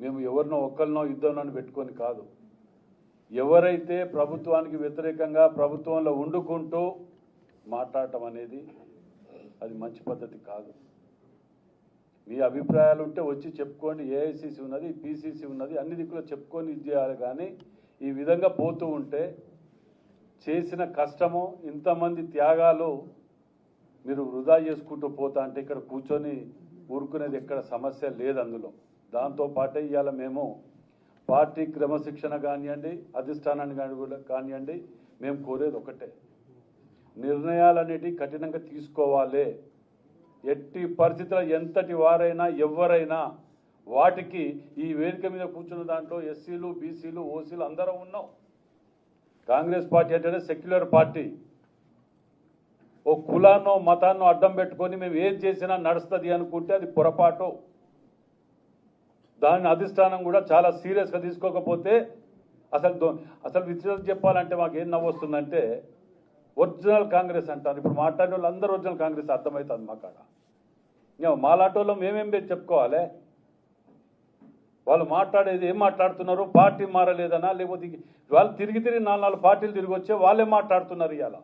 మేము ఎవరినో ఒక్కరినో ఇద్దరినో పెట్టుకొని కాదు. ఎవరైతే ప్రభుత్వానికి వ్యతిరేకంగా ప్రభుత్వంలో వండుకుంటూ మాట్లాడటం అనేది అది మంచి పద్ధతి కాదు. మీ అభిప్రాయాలు ఉంటే వచ్చి చెప్పుకోండి. ఏఐసిసి ఉన్నది, పిసిసి ఉన్నది, అన్ని దిక్కులో చెప్పుకొని ఇది చేయాలి. కానీ ఈ విధంగా పోతూ ఉంటే చేసిన కష్టము, ఇంతమంది త్యాగాలు మీరు వృధా చేసుకుంటూ పోతా అంటే ఇక్కడ కూర్చొని ఊరుకునేది ఎక్కడ సమస్య లేదు అందులో. దాంతోపాటే ఇవాళ మేము పార్టీ క్రమశిక్షణ కానివ్వండి, అధిష్టానాన్ని కానివ్వండి, మేము కోరేది ఒకటే, నిర్ణయాలన్నిటి కఠినంగా తీసుకోవాలి. ఎట్టి పరిస్థితుల్లో ఎంతటి వారైనా ఎవరైనా వాటికి ఈ వేదిక మీద కూర్చున్న దాంట్లో ఎస్సీలు, బీసీలు, ఓసీలు అందరం ఉన్నాం. కాంగ్రెస్ పార్టీ అంటే సెక్యులర్ పార్టీ. ఓ కులాన్నో మతాన్నో అడ్డం పెట్టుకొని మేము ఏం చేసినా నడుస్తుంది అనుకుంటే అది పొరపాటు. దాని అధిష్టానం కూడా చాలా సీరియస్గా తీసుకోకపోతే అసలు విషయం చెప్పాలంటే మాకు ఏం నవ్వు వస్తుందంటే ఒరిజినల్ కాంగ్రెస్ అంటారు. ఇప్పుడు మాట్లాడే వాళ్ళు అందరూ ఒరిజినల్ కాంగ్రెస్ అర్థమవుతుంది మాకాడ. ఇంకా మాలాంటి వాళ్ళు మేమేం చెప్పుకోవాలి? వాళ్ళు మాట్లాడేది ఏం మాట్లాడుతున్నారు? పార్టీ మారలేదనా, లేకపోతే వాళ్ళు తిరిగి 4 పార్టీలు తిరిగి వచ్చే వాళ్ళే మాట్లాడుతున్నారు. ఇవాళ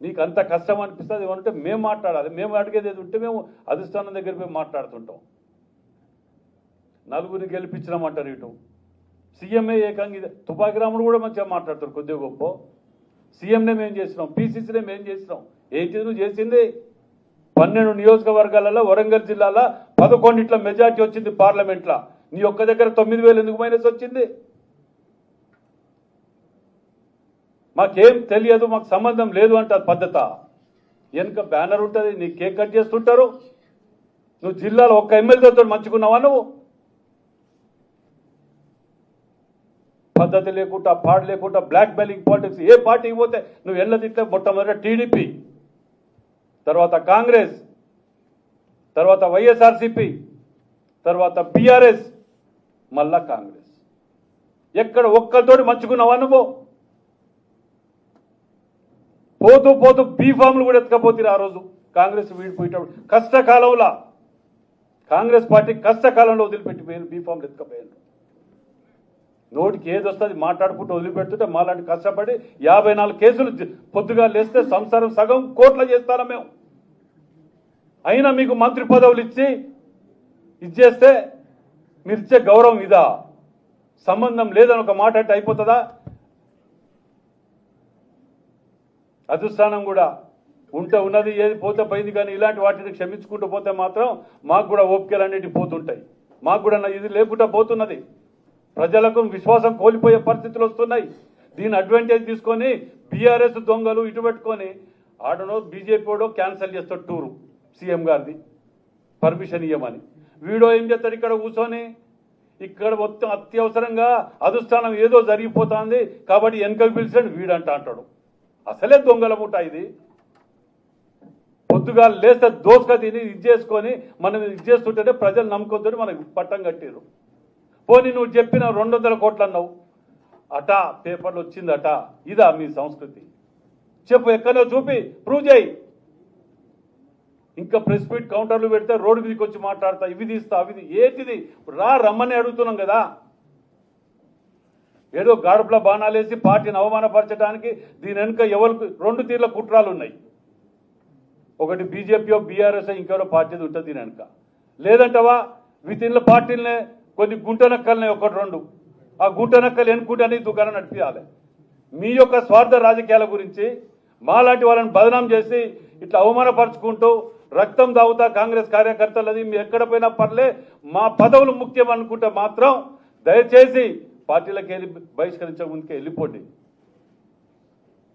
నీకు అంత కష్టం అనిపిస్తుంది ఏమంటే మేము మాట్లాడాలి. మేము అడిగేది ఏది ఉంటే మేము అధిష్టానం దగ్గర మేము మాట్లాడుతుంటాం. నలుగురిని గెలిపించినామంటారు. ఇటు సీఎంఏ ఏకంగా తుపాకి రాముడు కూడా మంచిగా మాట్లాడతారు కొద్దిగా గొప్ప. సీఎంనే మేము చేసినాం, పీసీసీనే మేము చేసినాం. ఏంటి నువ్వు చేసింది? 12 నియోజకవర్గాలలో వరంగల్ జిల్లాలో 11 మెజార్టీ వచ్చింది పార్లమెంట్లో. నీ ఒక్క దగ్గర 9,000 ఎందుకు మైనస్ వచ్చింది? మాకేం తెలియదు, మాకు సంబంధం లేదు అంటారు పద్ధత. వెనుక బ్యానర్ ఉంటుంది, నీ కేక్ కట్ చేస్తుంటారు. నువ్వు జిల్లాలో ఒక్క ఎమ్మెల్యేతో మంచుకున్నావా? నువ్వు పద్ధతి లేకుండా, పాడు లేకుండా, బ్లాక్ మెయిలింగ్ పాలిటిక్స్. ఏ పార్టీకి పోతే నువ్వు ఎల్లదిట్లే మొట్టమొదట టీడీపీ, తర్వాత కాంగ్రెస్, తర్వాత వైఎస్ఆర్సీపీ, తర్వాత బీఆర్ఎస్, మళ్ళా కాంగ్రెస్. ఎక్కడ ఒక్కరితోటి మంచుకున్నావా నువ్వు? పోతూ పోతూ బీఫామ్లు కూడా ఎత్తుకపోతే ఆ రోజు కాంగ్రెస్ వీడిపోయేటప్పుడు కష్టకాలంలో కాంగ్రెస్ పార్టీ కష్టకాలంలో వదిలిపెట్టి బీఫామ్లు ఎత్తుకపోయారు. నోటికి ఏది వస్తుంది మాట్లాడుకుంటూ వదిలిపెడుతుంటే మాలాంటి కష్టపడి 54 కేసులు పొద్దుగా లేస్తే సంసారం సగం కోట్ల చేస్తారా మేము. అయినా మీకు మంత్రి పదవులు ఇచ్చి ఇచ్చేస్తే మీరు ఇచ్చే గౌరవం ఇదా? సంబంధం లేదని ఒక మాట అంటే అయిపోతుందా? అధిష్టానం కూడా ఉంటే ఉన్నది, ఏది పోతే పోయింది. కానీ ఇలాంటి వాటిని క్షమించుకుంటూ పోతే మాత్రం మాకు కూడా ఓపికలన్నిటి పోతుంటాయి. మాకు కూడా ఇది లేకుండా పోతున్నది. ప్రజలకు విశ్వాసం కోల్పోయే పరిస్థితులు వస్తున్నాయి. దీని అడ్వాంటేజ్ తీసుకొని బీఆర్ఎస్ దొంగలు ఇటు పెట్టుకొని ఆడనో బీజేపీ వాడో క్యాన్సిల్ చేస్తాడు టూరు సీఎం గారిది పర్మిషన్ ఇవ్వమని. వీడో ఏం చేస్తాడు ఇక్కడ కూర్చొని, ఇక్కడ మొత్తం అత్యవసరంగా అధిష్టానం ఏదో జరిగిపోతుంది కాబట్టి వెనకకు పిలిచాడు వీడంట అంటాడు. అసలే దొంగల ముఠా ఇది. పొద్దుగా లేస్తే దోసుక తిని ఇది చేసుకొని మనం ఇది చేస్తుంటేనే ప్రజలు నమ్ముకుంటే మనకు పట్టం కట్టారు. పోనీ నువ్వు చెప్పిన 200 కోట్లు అన్నావు అట, పేపర్లు వచ్చిందట. ఇదా మీ సంస్కృతి? చెప్పు, ఎక్కడో చూపి ప్రూవ్ చేయి. ఇంకా ప్రెస్ మీట్ కౌంటర్లు పెడితే రోడ్డు మీదకి వచ్చి మాట్లాడతా, ఇవి తీస్తా, అవి ఏంటిది? రమ్మని అడుగుతున్నాం కదా. ఏదో గాడుపుల బాణాలేసి పార్టీని అవమానపరచడానికి దీని వెనుక ఎవరికి 2 తీర్ల కుట్రాలు ఉన్నాయి. ఒకటి బీజేపీయో బీఆర్ఎస్ ఇంకెవరో పార్టీది ఉంటుంది దీని వెనుక. లేదంటవా వితిన్ల పార్టీలనే కొన్ని గుంటనక్కలనే 1-2 ఆ గుంటనక్కలు ఎన్నుకుంటే దుకాణం నడిపించాలి. మీ యొక్క స్వార్థ రాజకీయాల గురించి మాలాంటి వాళ్ళని బదనాం చేసి ఇట్లా అవమానపరుచుకుంటూ రక్తం దాగుతా కాంగ్రెస్ కార్యకర్తలది మీ ఎక్కడ పోయినా పర్లే, మా పదవులు ముఖ్యం అనుకుంటే మాత్రం దయచేసి పార్టీలకు బహిష్కరించక ముందుకే వెళ్ళిపోండి.